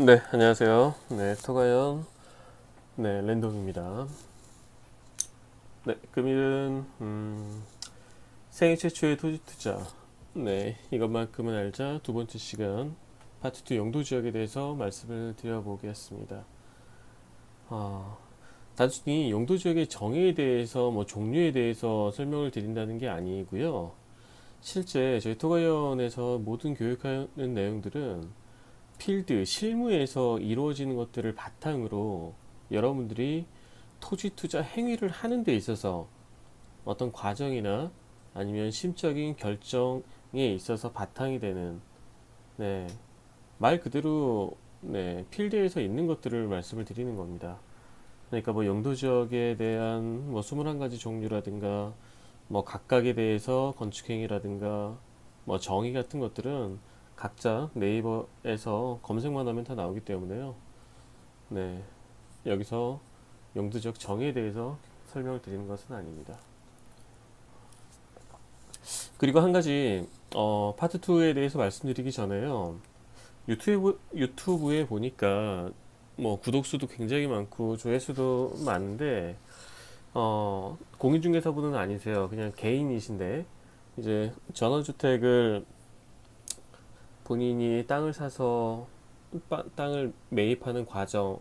네, 안녕하세요. 네, 토가연, 네, 랜덤입니다. 네, 금일은, 생애 최초의 토지 투자. 네, 이것만큼은 알자. 두 번째 시간, 파트 2 용도 지역에 대해서 말씀을 드려보겠습니다. 아, 단순히 용도 지역의 정의에 대해서, 종류에 대해서 설명을 드린다는 게 아니고요. 실제 저희 토가연에서 모든 교육하는 내용들은 필드, 실무에서 이루어지는 것들을 바탕으로 여러분들이 토지 투자 행위를 하는 데 있어서 어떤 과정이나 아니면 심적인 결정에 있어서 바탕이 되는, 네, 말 그대로, 네, 필드에서 있는 것들을 말씀을 드리는 겁니다. 그러니까 용도 지역에 대한 21가지 종류라든가 각각에 대해서 건축행위라든가 정의 같은 것들은 각자 네이버에서 검색만 하면 다 나오기 때문에요. 네, 여기서 용도적 정의에 대해서 설명을 드리는 것은 아닙니다. 그리고 한 가지 파트 2에 대해서 말씀드리기 전에요. 유튜브에 보니까 구독수도 굉장히 많고 조회수도 많은데 공인중개사분은 아니세요. 그냥 개인이신데 이제 전원주택을 본인이 땅을 사서 땅을 매입하는 과정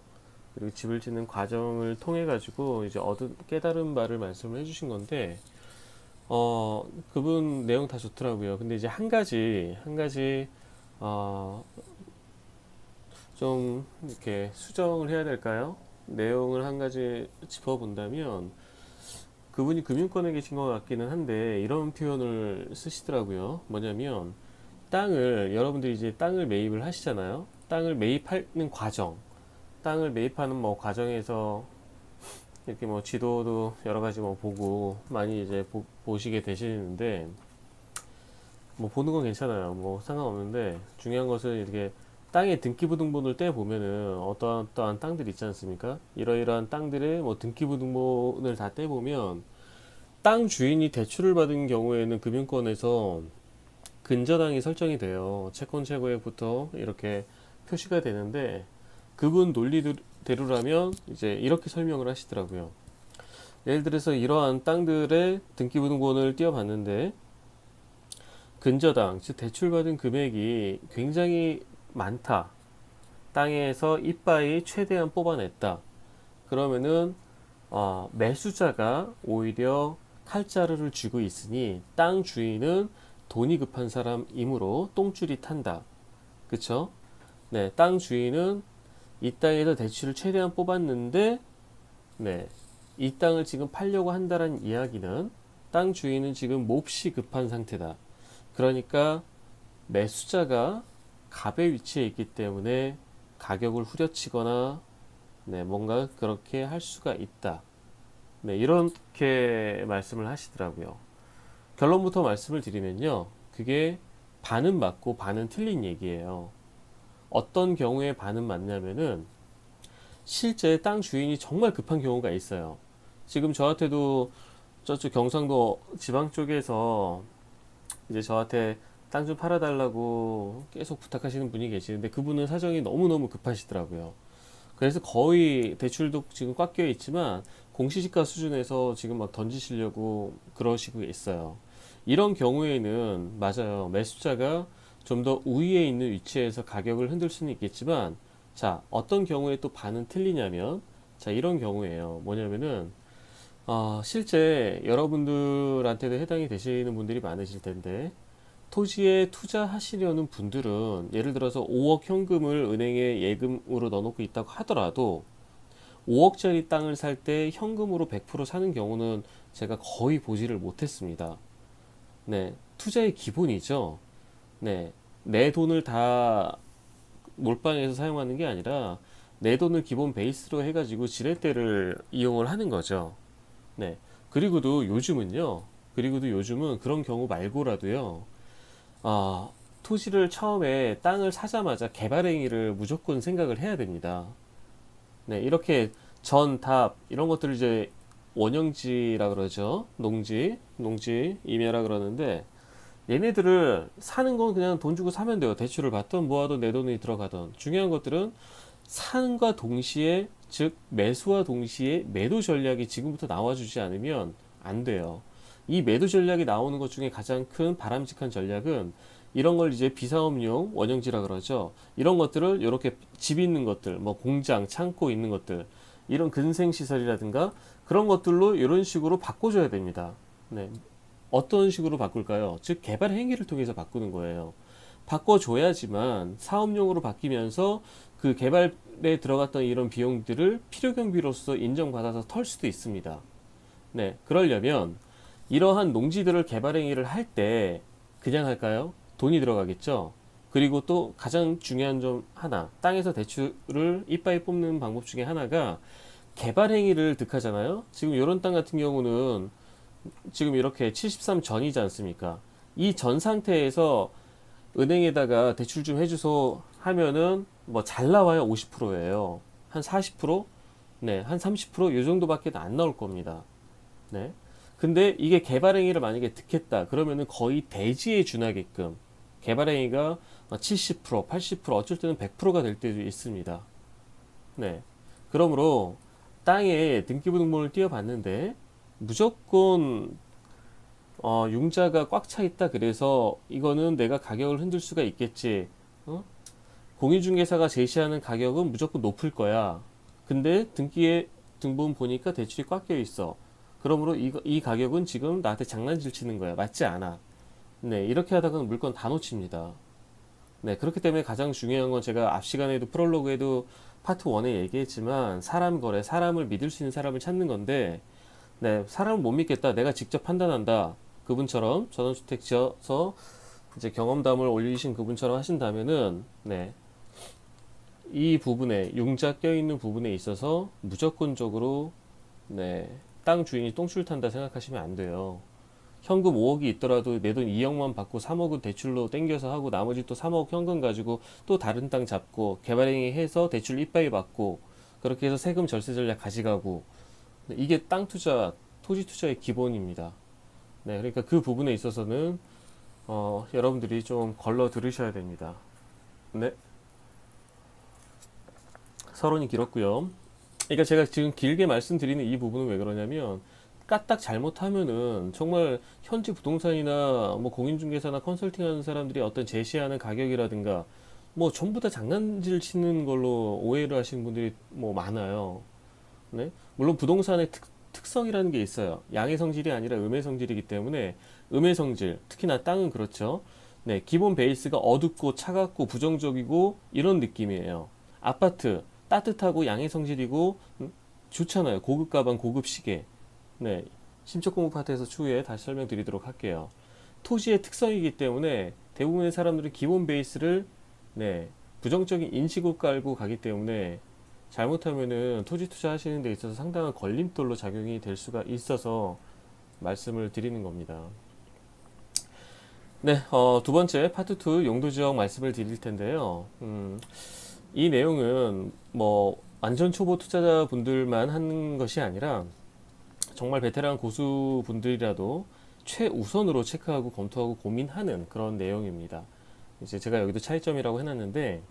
그리고 집을 짓는 과정을 통해 가지고 이제 얻은 깨달은 바를 말씀을 해주신 건데 그분 내용 다 좋더라고요. 근데 이제 한 가지 어, 좀 이렇게 수정을 해야 될까요? 내용을 한 가지 짚어본다면 그분이 금융권에 계신 것 같기는 한데 이런 표현을 쓰시더라고요. 뭐냐면 여러분들이 이제 땅을 매입을 하시잖아요. 땅을 매입하는 과정, 땅을 매입하는 과정에서 이렇게 지도도 여러 가지 보고 많이 이제 보시게 되시는데 보는 건 괜찮아요. 상관없는데 중요한 것은 이렇게 땅의 등기부등본을 떼 보면은 어떠한 땅들 있지 않습니까? 이러이러한 땅들의 등기부등본을 다 떼 보면 땅 주인이 대출을 받은 경우에는 금융권에서 근저당이 설정이 돼요. 채권 최고액부터 이렇게 표시가 되는데 그분 논리대로라면 이제 이렇게 설명을 하시더라고요. 예를 들어서 이러한 땅들의 등기부등본을 띄워봤는데 근저당, 즉 대출받은 금액이 굉장히 많다. 땅에서 이빠이 최대한 뽑아냈다. 그러면은 매수자가 오히려 칼자루를 쥐고 있으니 땅 주인은 돈이 급한 사람이므로 똥줄이 탄다. 그쵸? 네, 땅 주인은 이 땅에서 대출을 최대한 뽑았는데, 네, 이 땅을 지금 팔려고 한다는 이야기는 땅 주인은 지금 몹시 급한 상태다. 그러니까 매수자가 갑의 위치에 있기 때문에 가격을 후려치거나 네, 뭔가 그렇게 할 수가 있다. 네, 이렇게 말씀을 하시더라고요. 결론부터 말씀을 드리면요. 그게 반은 맞고 반은 틀린 얘기예요. 어떤 경우에 반은 맞냐면은 실제 땅 주인이 정말 급한 경우가 있어요. 지금 저한테도 저쪽 경상도 지방 쪽에서 이제 저한테 땅 좀 팔아달라고 계속 부탁하시는 분이 계시는데 그분은 사정이 너무너무 급하시더라고요. 그래서 거의 대출도 지금 꽉 끼어 있지만 공시지가 수준에서 지금 던지시려고 그러시고 있어요. 이런 경우에는 맞아요. 매수자가 좀 더 우위에 있는 위치에서 가격을 흔들 수는 있겠지만 자, 어떤 경우에 또 반은 틀리냐면 자, 이런 경우에요. 뭐냐면은 실제 여러분들한테도 해당이 되시는 분들이 많으실 텐데 토지에 투자하시려는 분들은 예를 들어서 5억 현금을 은행에 예금으로 넣어놓고 있다고 하더라도 5억짜리 땅을 살 때 현금으로 100% 사는 경우는 제가 거의 보지를 못했습니다. 네, 투자의 기본이죠. 네, 내 돈을 다 몰빵해서 사용하는 게 아니라 내 돈을 기본 베이스로 해가지고 지렛대를 이용을 하는 거죠. 네, 그리고도 요즘은 그런 경우 말고라도요. 아, 토지를 처음에 땅을 사자마자 개발행위를 무조건 생각을 해야 됩니다. 네, 이렇게 전, 답, 이런 것들을 이제 원형지라 그러죠. 농지, 임야라 그러는데, 얘네들을 사는 건 그냥 돈 주고 사면 돼요. 대출을 받던 모아도 내 돈이 들어가던. 중요한 것들은 사는과 동시에, 즉 매수와 동시에 매도 전략이 지금부터 나와주지 않으면 안 돼요. 이 매도 전략이 나오는 것 중에 가장 큰 바람직한 전략은 이런 걸 이제 비사업용 원형지라 그러죠. 이런 것들을 이렇게 집 있는 것들, 뭐 공장, 창고 있는 것들, 이런 근생시설이라든가 그런 것들로 이런 식으로 바꿔줘야 됩니다. 네. 어떤 식으로 바꿀까요? 즉 개발 행위를 통해서 바꾸는 거예요. 바꿔줘야지만 사업용으로 바뀌면서 그 개발에 들어갔던 이런 비용들을 필요 경비로서 인정받아서 털 수도 있습니다. 네, 그러려면 이러한 농지들을 개발 행위를 할 때 그냥 할까요? 돈이 들어가겠죠. 그리고 또 가장 중요한 점 하나, 땅에서 대출을 이빠이 뽑는 방법 중에 하나가 개발 행위를 득하잖아요. 지금 이런 땅 같은 경우는 지금 이렇게 73 전이지 않습니까? 이 전 상태에서 은행에다가 대출 좀 해주소 하면은 뭐 잘 나와야 50%예요. 한 40%? 네, 한 30%이 정도밖에 안 나올 겁니다. 네. 근데 이게 개발행위를 만약에 득했다. 그러면은 거의 대지에 준하게끔 개발행위가 70%, 80% 어쩔 때는 100%가 될 때도 있습니다. 네. 그러므로 땅에 등기부등본을 띄워봤는데 무조건 융자가 꽉 차 있다. 그래서 이거는 내가 가격을 흔들 수가 있겠지. 어? 공인중개사가 제시하는 가격은 무조건 높을 거야. 근데 등기에 등본 보니까 대출이 꽉 껴 있어. 그러므로 이 가격은 지금 나한테 장난질 치는 거야. 맞지 않아. 네, 이렇게 하다가는 물건 다 놓칩니다. 네, 그렇기 때문에 가장 중요한 건 제가 앞 시간에도 프롤로그에도 파트 1에 얘기했지만 사람 거래, 사람을 믿을 수 있는 사람을 찾는 건데 네, 사람을 못 믿겠다. 내가 직접 판단한다. 그분처럼 전원주택 지어서 이제 경험담을 올리신 그분처럼 하신다면은 네, 이 부분에 융자 껴있는 부분에 있어서 무조건적으로 네, 땅 주인이 똥줄 탄다 생각하시면 안 돼요. 현금 5억이 있더라도 내 돈 2억만 받고 3억은 대출로 땡겨서 하고 나머지 또 3억 현금 가지고 또 다른 땅 잡고 개발행위 해서 대출 이빠이 받고 그렇게 해서 세금 절세 전략 가져가고 네, 이게 땅 투자, 토지 투자의 기본입니다. 네, 그러니까 그 부분에 있어서는 여러분들이 좀 걸러 들으셔야 됩니다. 네, 서론이 길었고요. 그러니까 제가 지금 길게 말씀드리는 이 부분은 왜 그러냐면 까딱 잘못하면은 정말 현지 부동산이나 뭐 공인중개사나 컨설팅하는 사람들이 어떤 제시하는 가격이라든가 뭐 전부 다 장난질 치는 걸로 오해를 하시는 분들이 뭐 많아요. 네? 물론 부동산의 특성이라는 게 있어요. 양의 성질이 아니라 음의 성질이기 때문에 음의 성질, 특히나 땅은 그렇죠. 네, 기본 베이스가 어둡고 차갑고 부정적이고 이런 느낌이에요. 아파트 따뜻하고 양의 성질이고 좋잖아요. 고급 가방, 고급 시계. 네, 심적공부 파트에서 추후에 다시 설명드리도록 할게요. 토지의 특성이기 때문에 대부분의 사람들은 기본 베이스를 네, 부정적인 인식을 깔고 가기 때문에 잘못하면은 토지 투자하시는 데 있어서 상당한 걸림돌로 작용이 될 수가 있어서 말씀을 드리는 겁니다. 네, 두 번째 파트 2 용도 지역 말씀을 드릴 텐데요. 이 내용은 뭐 완전 초보 투자자분들만 하는 것이 아니라 정말 베테랑 고수분들이라도 최우선으로 체크하고 검토하고 고민하는 그런 내용입니다. 이제 제가 여기도 차이점이라고 해놨는데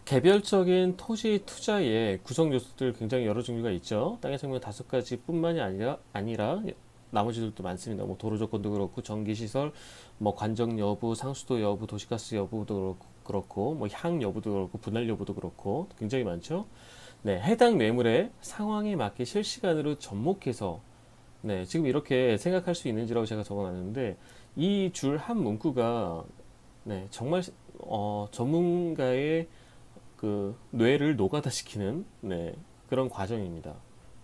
개별적인 토지 투자의 구성 요소들 굉장히 여러 종류가 있죠. 땅의 생명 5가지 뿐만이 아니라 나머지들도 많습니다. 뭐 도로 조건도 그렇고 전기시설, 뭐 관정 여부, 상수도 여부, 도시가스 여부도 그렇고, 뭐 향 여부도 그렇고, 분할 여부도 그렇고 굉장히 많죠. 네, 해당 매물의 상황에 맞게 실시간으로 접목해서 네, 지금 이렇게 생각할 수 있는지라고 제가 적어놨는데 이 줄 한 문구가 네, 정말 전문가의 그 뇌를 노가다시키는 네, 그런 과정입니다.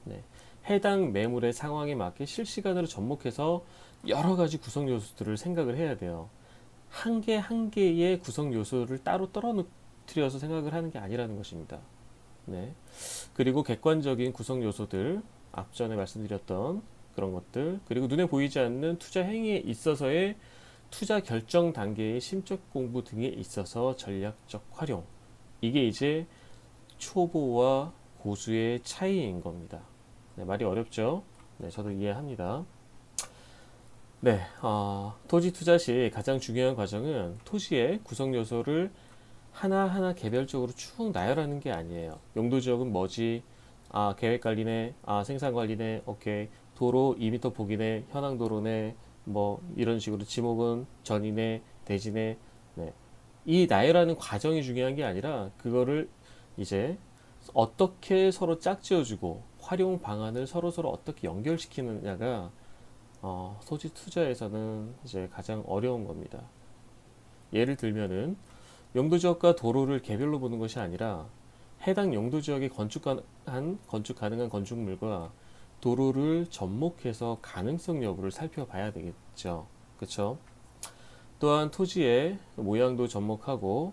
네, 해당 매물의 상황에 맞게 실시간으로 접목해서 여러 가지 구성 요소들을 생각을 해야 돼요. 한 개 한 개의 구성 요소를 따로 떨어뜨려서 생각을 하는 게 아니라는 것입니다. 네. 그리고 객관적인 구성 요소들, 앞전에 말씀드렸던 그런 것들, 그리고 눈에 보이지 않는 투자 행위에 있어서의 투자 결정 단계의 심적 공부 등에 있어서 전략적 활용. 이게 이제 초보와 고수의 차이인 겁니다. 네, 말이 어렵죠? 네, 저도 이해합니다. 네, 토지 투자 시 가장 중요한 과정은 토지의 구성 요소를 하나하나 개별적으로 쭉 나열하는 게 아니에요. 용도 지역은 뭐지? 계획 관리네. 생산 관리네. 오케이. 도로 2m 폭이네. 현황 도로네. 뭐 이런 식으로 지목은 전이네. 대지네. 네. 이 나열하는 과정이 중요한 게 아니라 그거를 이제 어떻게 서로 짝지어주고 활용 방안을 서로서로 어떻게 연결시키느냐가 토지 투자에서는 이제 가장 어려운 겁니다. 예를 들면은 용도지역과 도로를 개별로 보는 것이 아니라 해당 용도지역에 건축 가능한 건축물과 도로를 접목해서 가능성 여부를 살펴봐야 되겠죠. 그쵸? 또한 토지의 모양도 접목하고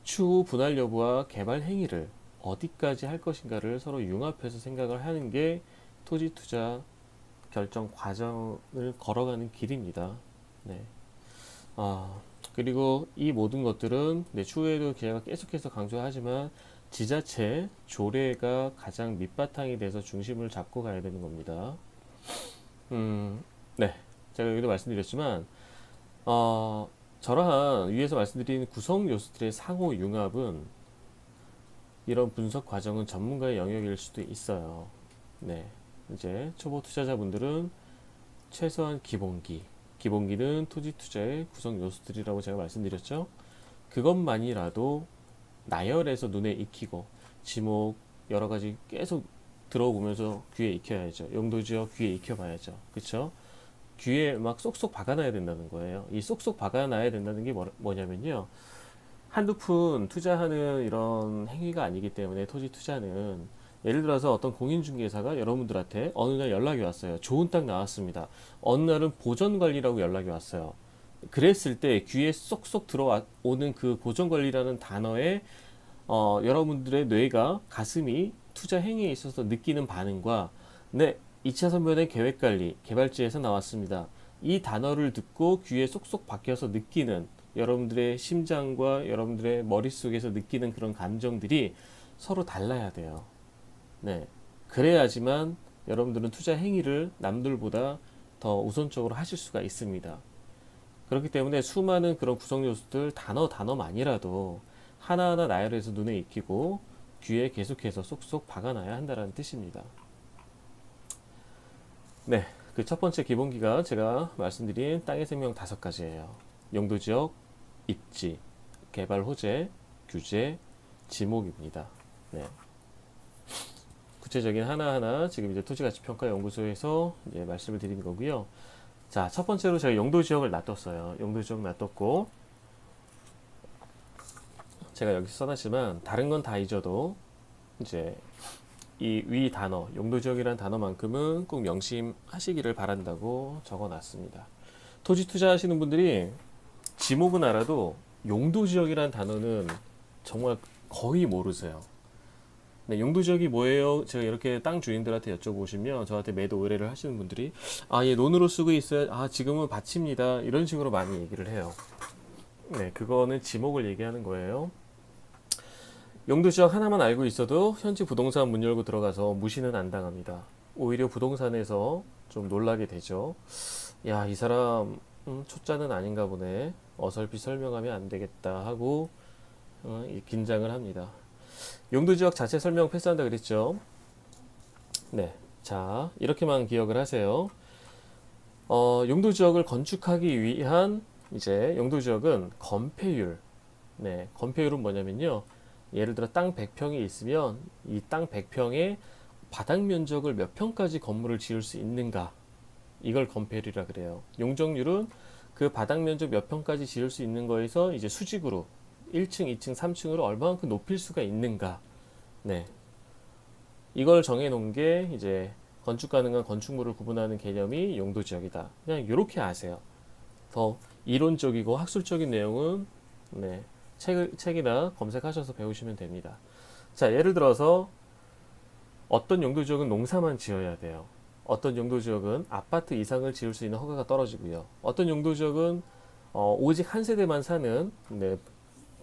추후 분할 여부와 개발 행위를 어디까지 할 것인가를 서로 융합해서 생각을 하는 게 토지 투자 결정 과정을 걸어가는 길입니다. 네. 그리고 이 모든 것들은 추후에도 제가 계속해서 강조하지만 지자체 조례가 가장 밑바탕이 돼서 중심을 잡고 가야 되는 겁니다. 네. 제가 여기도 말씀드렸지만, 저러한 위에서 말씀드린 구성 요소들의 상호 융합은 이런 분석 과정은 전문가의 영역일 수도 있어요. 네. 이제 초보 투자자분들은 최소한 기본기는 토지 투자의 구성 요소들이라고 제가 말씀드렸죠. 그것만이라도 나열해서 눈에 익히고 지목 여러 가지 계속 들어보면서 귀에 익혀야죠. 용도지역 귀에 익혀봐야죠. 그쵸? 귀에 막 쏙쏙 박아놔야 된다는 거예요. 이 쏙쏙 박아놔야 된다는 게 뭐냐면요. 한두 푼 투자하는 이런 행위가 아니기 때문에 토지 투자는 예를 들어서 어떤 공인중개사가 여러분들한테 어느 날 연락이 왔어요. 좋은 땅 나왔습니다. 어느 날은 보전관리라고 연락이 왔어요. 그랬을 때 귀에 쏙쏙 들어오는 그 보전관리라는 단어에 여러분들의 뇌가 가슴이 투자 행위에 있어서 느끼는 반응과 네, 2차 선별된 계획관리 개발지에서 나왔습니다. 이 단어를 듣고 귀에 쏙쏙 박혀서 느끼는 여러분들의 심장과 여러분들의 머릿속에서 느끼는 그런 감정들이 서로 달라야 돼요. 네. 그래야지만 여러분들은 투자 행위를 남들보다 더 우선적으로 하실 수가 있습니다. 그렇기 때문에 수많은 그런 구성 요소들 단어만이라도 하나하나 나열해서 눈에 익히고 귀에 계속해서 쏙쏙 박아놔야 한다는 뜻입니다. 네. 그 첫 번째 기본기가 제가 말씀드린 땅의 생명 5가지예요. 용도지역, 입지, 개발 호재, 규제, 지목입니다. 네. 구체적인 하나하나 지금 이제 토지가치평가연구소에서 이제 말씀을 드리는 거고요. 자, 첫 번째로 제가 용도지역을 놔뒀어요. 용도지역 놔뒀고, 제가 여기 써놨지만 다른 건 다 잊어도 이제 이 위 단어, 용도지역이라는 단어만큼은 꼭 명심하시기를 바란다고 적어놨습니다. 토지 투자하시는 분들이 지목은 알아도 용도지역이라는 단어는 정말 거의 모르세요. 네, 용도지역이 뭐예요? 제가 이렇게 땅 주인들한테 여쭤보시면 저한테 매도 의뢰를 하시는 분들이 예, 논으로 쓰고 있어요. 지금은 밭입니다. 이런 식으로 많이 얘기를 해요. 네, 그거는 지목을 얘기하는 거예요. 용도지역 하나만 알고 있어도 현지 부동산 문 열고 들어가서 무시는 안 당합니다. 오히려 부동산에서 좀 놀라게 되죠. 야, 이 사람 초짜는 아닌가 보네. 어설피 설명하면 안 되겠다 하고 긴장을 합니다. 용도지역 자체 설명 패스한다 그랬죠. 네, 자 이렇게만 기억을 하세요. 용도지역을 건축하기 위한 이제 용도지역은 건폐율. 네, 건폐율은 뭐냐면요. 예를 들어 땅 100평이 있으면 이 땅 100평에 바닥 면적을 몇 평까지 건물을 지을 수 있는가, 이걸 건폐율이라 그래요. 용적률은 그 바닥 면적 몇 평까지 지을 수 있는 거에서 이제 수직으로 1층, 2층, 3층으로 얼마만큼 높일 수가 있는가. 네. 이걸 정해 놓은 게 이제 건축 가능한 건축물을 구분하는 개념이 용도지역이다. 그냥 이렇게 아세요. 더 이론적이고 학술적인 내용은 네, 책이나 검색하셔서 배우시면 됩니다. 자, 예를 들어서 어떤 용도지역은 농사만 지어야 돼요. 어떤 용도지역은 아파트 이상을 지을 수 있는 허가가 떨어지고요. 어떤 용도지역은 오직 한 세대만 사는 네,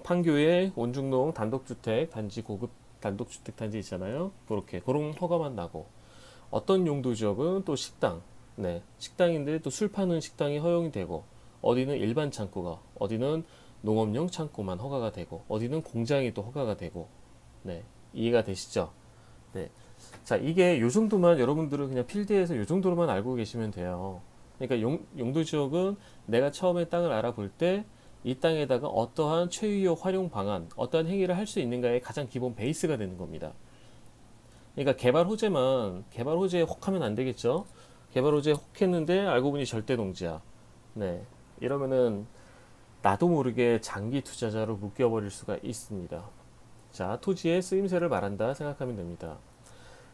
판교의 온중동 단독주택 단지, 고급 단독주택 단지 있잖아요. 그런 허가만 나고, 어떤 용도지역은 또 식당, 네, 식당인데 또 술 파는 식당이 허용이 되고, 어디는 일반 창고가, 어디는 농업용 창고만 허가가 되고, 어디는 공장이 또 허가가 되고, 네, 이해가 되시죠? 네. 자, 이게 요 정도만 여러분들은 그냥 필드에서 요 정도로만 알고 계시면 돼요. 그러니까 용도 지역은 내가 처음에 땅을 알아볼 때 이 땅에다가 어떠한 최유효 활용 방안, 어떠한 행위를 할 수 있는가의 가장 기본 베이스가 되는 겁니다. 그러니까 개발 호재에 혹하면 안 되겠죠. 개발 호재에 혹했는데 알고 보니 절대 농지야. 네. 이러면은 나도 모르게 장기 투자자로 묶여버릴 수가 있습니다. 자, 토지의 쓰임새를 말한다 생각하면 됩니다.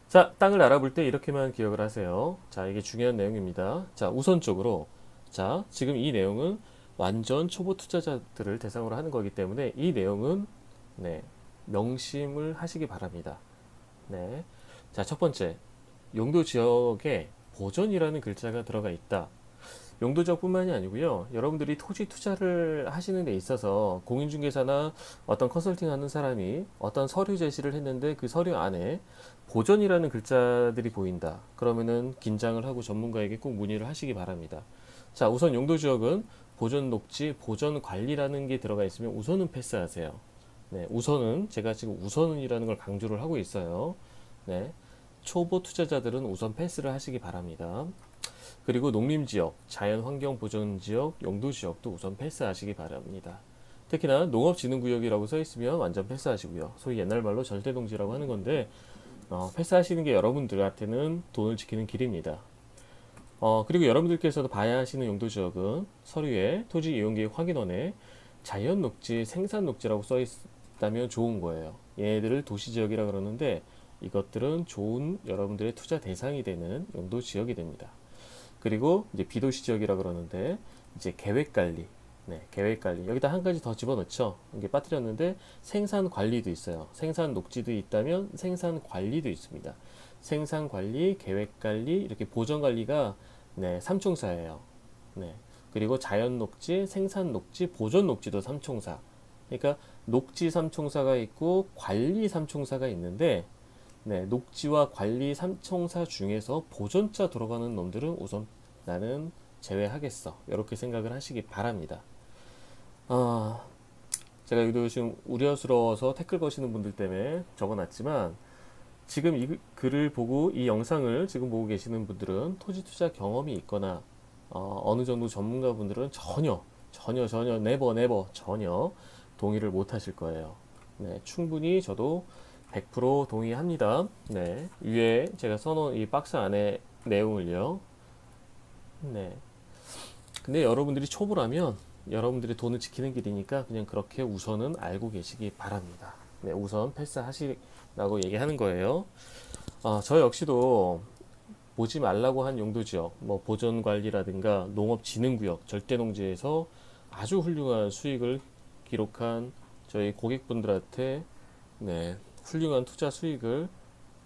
자, 땅을 알아볼 때 이렇게만 기억을 하세요. 자, 이게 중요한 내용입니다. 자, 우선적으로, 자, 지금 이 내용은 완전 초보 투자자들을 대상으로 하는 거기 때문에 이 내용은, 네, 명심을 하시기 바랍니다. 네. 자, 첫 번째, 용도 지역에 보존이라는 글자가 들어가 있다. 용도 지역뿐만이 아니고요. 여러분들이 토지 투자를 하시는 데 있어서 공인중개사나 어떤 컨설팅 하는 사람이 어떤 서류 제시를 했는데 그 서류 안에 보존이라는 글자들이 보인다. 그러면은 긴장을 하고 전문가에게 꼭 문의를 하시기 바랍니다. 자, 우선 용도 지역은 보존 녹지, 보존 관리라는 게 들어가 있으면 우선은 패스하세요. 네, 우선은 제가 지금 우선은이라는 걸 강조를 하고 있어요. 네, 초보 투자자들은 우선 패스를 하시기 바랍니다. 그리고 농림지역, 자연환경보전지역, 용도지역도 우선 패스하시기 바랍니다. 특히나 농업진흥구역이라고 써 있으면 완전 패스하시고요. 소위 옛날 말로 절대농지라고 하는 건데 패스하시는 게 여러분들한테는 돈을 지키는 길입니다. 그리고 여러분들께서도 봐야 하시는 용도지역은 서류에 토지이용계획 확인원에 자연녹지, 생산녹지라고 써 있다면 좋은 거예요. 얘네들을 도시지역이라 그러는데 이것들은 좋은 여러분들의 투자 대상이 되는 용도지역이 됩니다. 그리고 이제 비도시 지역이라 그러는데 이제 계획 관리, 네, 계획 관리. 여기다 한 가지 더 집어넣죠. 이게 빠뜨렸는데 생산 관리도 있어요. 생산 녹지도 있다면 생산 관리도 있습니다. 생산 관리, 계획 관리, 이렇게 보전 관리가 네, 삼총사예요. 네. 그리고 자연 녹지, 생산 녹지, 보존 녹지도 삼총사. 그러니까 녹지 삼총사가 있고 관리 삼총사가 있는데 네, 녹지와 관리 삼총사 중에서 보존자 들어가는 놈들은 우선 나는 제외하겠어. 이렇게 생각을 하시기 바랍니다. 아, 제가 여기도 지금 우려스러워서 댓글 거시는 분들 때문에 적어놨지만 지금 이 글을 보고 이 영상을 지금 보고 계시는 분들은 토지 투자 경험이 있거나 어느 정도 전문가 분들은 전혀 네버 전혀 동의를 못 하실 거예요. 네, 충분히 저도 100% 동의합니다. 네, 위에 제가 써놓은 이 박스 안에 내용을요. 네. 근데 여러분들이 초보라면 여러분들이 돈을 지키는 길이니까 그냥 그렇게 우선은 알고 계시기 바랍니다. 네, 우선 패스하시라고 얘기하는 거예요. 저 역시도 보지 말라고 한 용도지역, 뭐 보전관리라든가 농업진흥구역, 절대농지에서 아주 훌륭한 수익을 기록한 저희 고객분들한테 네, 훌륭한 투자 수익을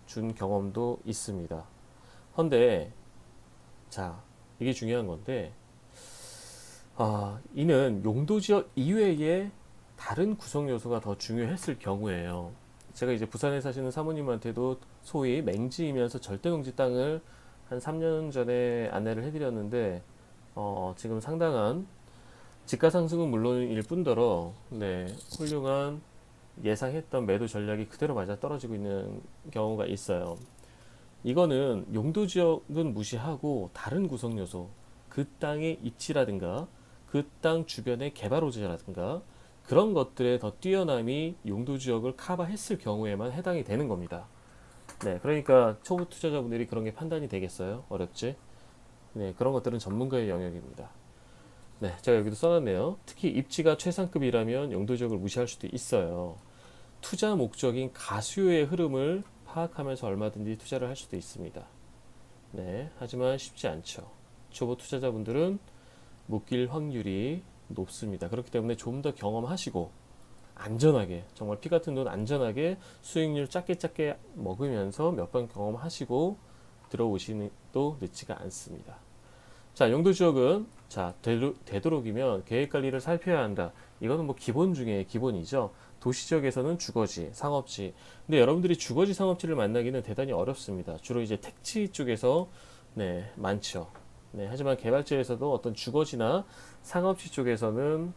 준 경험도 있습니다. 헌데 자, 이게 중요한 건데 이는 용도지역 이외에 다른 구성 요소가 더 중요했을 경우에요. 제가 이제 부산에 사시는 사모님한테도 소위 맹지이면서 절대농지 땅을 한 3년 전에 안내를 해드렸는데 지금 상당한 집가 상승은 물론일 뿐더러 네, 훌륭한 예상했던 매도 전략이 그대로 맞아 떨어지고 있는 경우가 있어요. 이거는 용도 지역은 무시하고 다른 구성 요소, 그 땅의 입지라든가 그 땅 주변의 개발 호재라든가 그런 것들의 더 뛰어남이 용도 지역을 커버했을 경우에만 해당이 되는 겁니다. 네, 그러니까 초보 투자자분들이 그런 게 판단이 되겠어요? 어렵지? 네, 그런 것들은 전문가의 영역입니다. 네, 제가 여기도 써놨네요. 특히 입지가 최상급이라면 용도 지역을 무시할 수도 있어요. 투자 목적인 가수요의 흐름을 파악하면서 얼마든지 투자를 할 수도 있습니다. 네, 하지만 쉽지 않죠. 초보 투자자분들은 묶일 확률이 높습니다. 그렇기 때문에 좀 더 경험하시고 안전하게 정말 피 같은 돈 안전하게 수익률 작게 먹으면서 몇 번 경험하시고 들어오시는 또 늦지가 않습니다. 자, 용도 지역은 자 되도록이면 계획 관리를 살펴야 한다. 이거는 뭐 기본 중에 기본이죠. 도시 지역에서는 주거지, 상업지. 근데 여러분들이 주거지, 상업지를 만나기는 대단히 어렵습니다. 주로 이제 택지 쪽에서 네, 많죠. 네, 하지만 개발지에서도 어떤 주거지나 상업지 쪽에서는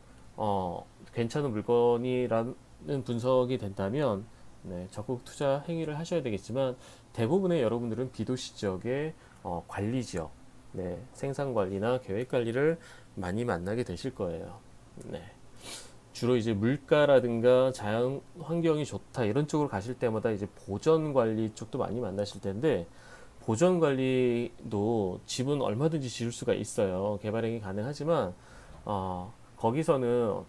괜찮은 물건이라는 분석이 된다면 네, 적극 투자 행위를 하셔야 되겠지만 대부분의 여러분들은 비도시 지역의 관리 지역, 네, 생산 관리나 계획 관리를 많이 만나게 되실 거예요. 네. 주로 이제 물가라든가 자연 환경이 좋다 이런 쪽으로 가실 때마다 이제 보전 관리 쪽도 많이 만나실 텐데 보전 관리도 집은 얼마든지 지을 수가 있어요. 개발행위 가능하지만 거기서는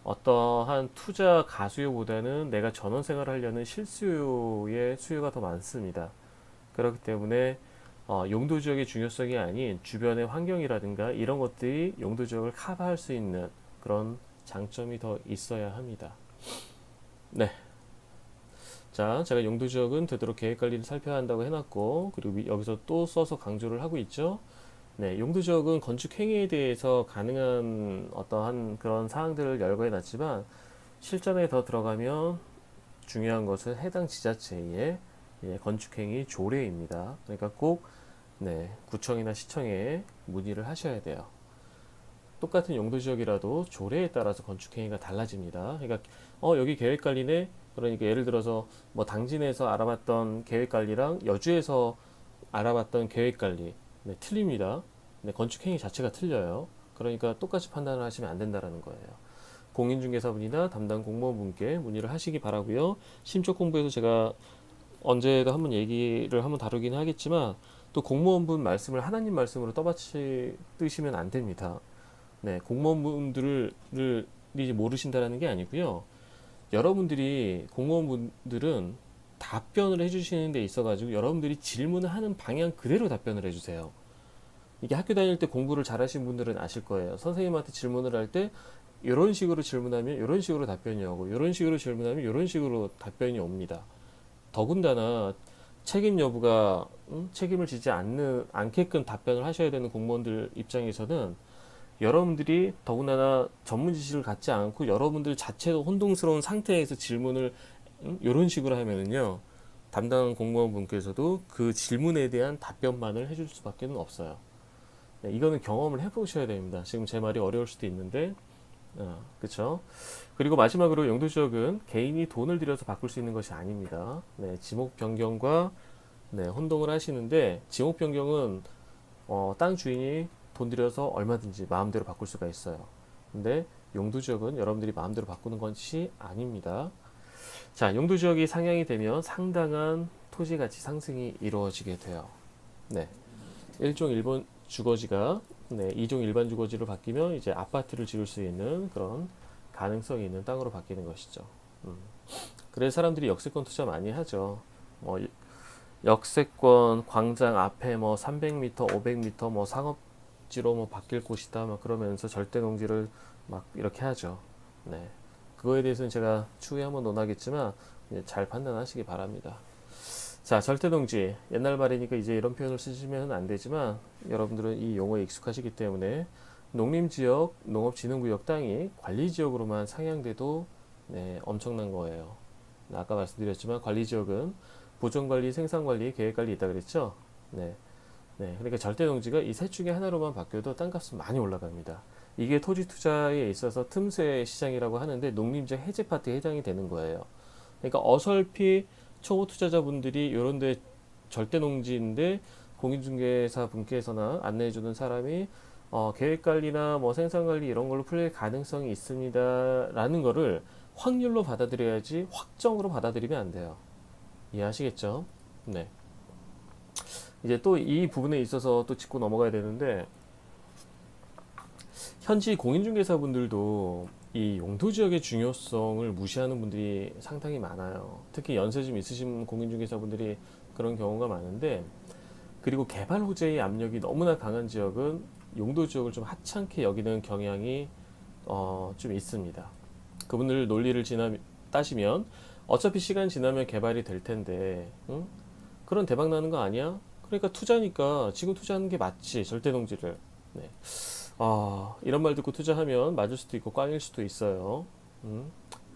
어떠한 투자 가수요보다는 내가 전원 생활을 하려는 실수요의 수요가 더 많습니다. 그렇기 때문에 용도 지역의 중요성이 아닌 주변의 환경이라든가 이런 것들이 용도 지역을 커버할 수 있는 그런 장점이 더 있어야 합니다. 네. 자, 제가 용도 지역은 되도록 계획 관리를 살펴야 한다고 해놨고, 그리고 여기서 또 써서 강조를 하고 있죠. 네, 용도 지역은 건축 행위에 대해서 가능한 어떠한 그런 사항들을 열거해 놨지만, 실전에 더 들어가면 중요한 것은 해당 지자체의 건축 행위 조례입니다. 그러니까 꼭 네, 구청이나 시청에 문의를 하셔야 돼요. 똑같은 용도 지역이라도 조례에 따라서 건축 행위가 달라집니다. 그러니까 여기 계획 관리네. 그러니까 예를 들어서 뭐 당진에서 알아봤던 계획 관리랑 여주에서 알아봤던 계획 관리 네, 틀립니다. 네, 건축 행위 자체가 틀려요. 그러니까 똑같이 판단을 하시면 안 된다라는 거예요. 공인중개사분이나 담당 공무원분께 문의를 하시기 바라고요. 심적 공부에서 제가 언제도 한번 얘기를 한번 다루긴 하겠지만 또 공무원분 말씀을 하나님 말씀으로 떠받치시면 안 됩니다. 네, 공무원분들을 모르신다라는 게 아니고요. 여러분들이 공무원분들은 답변을 해주시는 데 있어가지고 여러분들이 질문을 하는 방향 그대로 답변을 해주세요. 이게 학교 다닐 때 공부를 잘하신 분들은 아실 거예요. 선생님한테 질문을 할 때 이런 식으로 질문하면 이런 식으로 답변이 오고 이런 식으로 질문하면 이런 식으로 답변이 옵니다. 더군다나 책임 여부가 책임을 지지 않게끔 답변을 하셔야 되는 공무원들 입장에서는 여러분들이 더군다나 전문 지식을 갖지 않고 여러분들 자체도 혼동스러운 상태에서 질문을 이런 식으로 하면은요 담당 공무원분께서도 그 질문에 대한 답변만을 해줄 수밖에 없어요. 네, 이거는 경험을 해보셔야 됩니다. 지금 제 말이 어려울 수도 있는데 그쵸? 그리고 마지막으로 용도지역은 개인이 돈을 들여서 바꿀 수 있는 것이 아닙니다. 네, 지목 변경과 네, 혼동을 하시는데 지목 변경은 땅 주인이 돈 들여서 얼마든지 마음대로 바꿀 수가 있어요. 근데 용도지역은 여러분들이 마음대로 바꾸는 것이 아닙니다. 자, 용도지역이 상향이 되면 상당한 토지가치 상승이 이루어지게 돼요. 네, 1종 1번 주거지가 네, 2종 일반 주거지로 바뀌면 이제 아파트를 지을 수 있는 그런 가능성이 있는 땅으로 바뀌는 것이죠. 그래서 사람들이 역세권 투자 많이 하죠. 역세권 광장 앞에 뭐 300m, 500m 뭐 상업지로 뭐 바뀔 곳이다 막 그러면서 절대 농지를 막 이렇게 하죠. 네. 그거에 대해서는 제가 추후에 한번 논하겠지만 잘 판단하시기 바랍니다. 자, 절대농지 옛날 말이니까 이제 이런 표현을 쓰시면 안 되지만 여러분들은 이 용어에 익숙하시기 때문에 농림지역, 농업진흥구역 땅이 관리지역으로만 상향돼도 네, 엄청난 거예요. 아까 말씀드렸지만 관리지역은 보존관리, 생산관리, 계획관리 있다 그랬죠? 네. 네, 그러니까 절대농지가 이 셋 중에 하나로만 바뀌어도 땅값은 많이 올라갑니다. 이게 토지 투자에 있어서 틈새 시장이라고 하는데 농림지역 해제 파트에 해당이 되는 거예요. 그러니까 어설피 초보 투자자분들이 이런 데 절대 농지인데 공인중개사 분께서나 안내해주는 사람이 계획관리나 뭐 생산관리 이런 걸로 풀릴 가능성이 있습니다 라는 거를 확률로 받아들여야지 확정으로 받아들이면 안 돼요. 이해하시겠죠? 네. 이제 또 이 부분에 있어서 또 짚고 넘어가야 되는데 현지 공인중개사분들도 이 용도지역의 중요성을 무시하는 분들이 상당히 많아요. 특히 연세 좀 있으신 공인중개사분들이 그런 경우가 많은데 그리고 개발 호재의 압력이 너무나 강한 지역은 용도지역을 좀 하찮게 여기는 경향이 좀 있습니다. 그분들 논리를 따시면 어차피 시간 지나면 개발이 될 텐데 응? 그런 대박 나는 거 아니야? 그러니까 투자니까 지금 투자하는 게 맞지 절대농지를. 네. 이런 말 듣고 투자하면 맞을 수도 있고 꽝일 수도 있어요.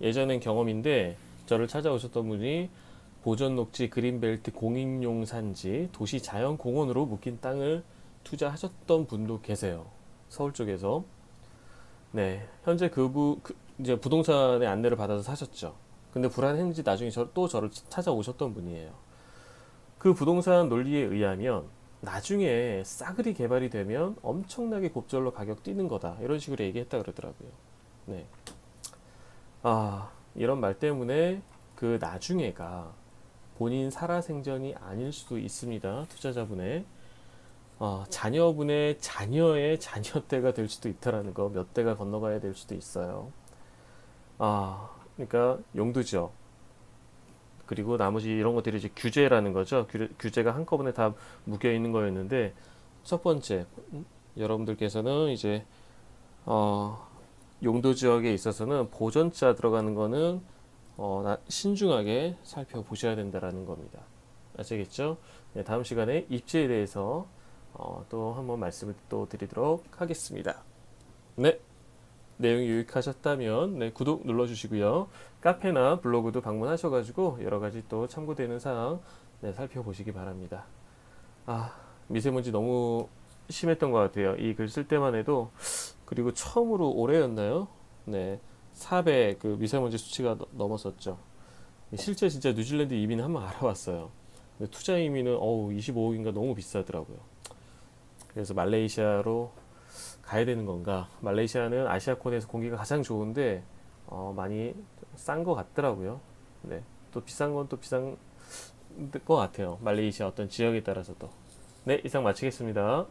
예전엔 경험인데 저를 찾아오셨던 분이 보전녹지 그린벨트 공인용 산지 도시 자연공원으로 묶인 땅을 투자하셨던 분도 계세요. 서울 쪽에서. 네, 현재 이제 부동산의 안내를 받아서 사셨죠. 근데 불안했는지 나중에 또 저를 찾아오셨던 분이에요. 그 부동산 논리에 의하면 나중에 싸그리 개발이 되면 엄청나게 곱절로 가격 뛰는 거다. 이런 식으로 얘기했다 그러더라고요. 네. 이런 말 때문에 그 나중에가 본인 살아생전이 아닐 수도 있습니다. 투자자분의. 자녀분의 자녀의 자녀 때가 될 수도 있다라는 거, 몇 대가 건너가야 될 수도 있어요. 그러니까 용도죠. 그리고 나머지 이런 것들이 이제 규제라는 거죠. 규제가 한꺼번에 다 묶여 있는 거였는데, 첫 번째, 여러분들께서는 이제 용도 지역에 있어서는 보전자 들어가는 거는 신중하게 살펴보셔야 된다라는 겁니다. 아시겠죠? 네, 다음 시간에 입지에 대해서 또 한번 말씀을 또 드리도록 하겠습니다. 네, 내용이 유익하셨다면 네, 구독 눌러주시고요. 카페나 블로그도 방문하셔가지고 여러 가지 또 참고되는 사항 네, 살펴보시기 바랍니다. 미세먼지 너무 심했던 것 같아요. 이 글 쓸 때만 해도. 그리고 처음으로 올해였나요? 네, 400 그 미세먼지 수치가 넘었었죠. 실제 진짜 뉴질랜드 이민을 한번 알아봤어요. 근데 투자 이민은 25억인가 너무 비싸더라고요. 그래서 말레이시아로 가야 되는 건가? 말레이시아는 아시아권에서 공기가 가장 좋은데 많이 싼 것 같더라고요. 네, 또 비싼 건 또 비싼 것 같아요. 말레이시아 어떤 지역에 따라서도. 네, 이상 마치겠습니다.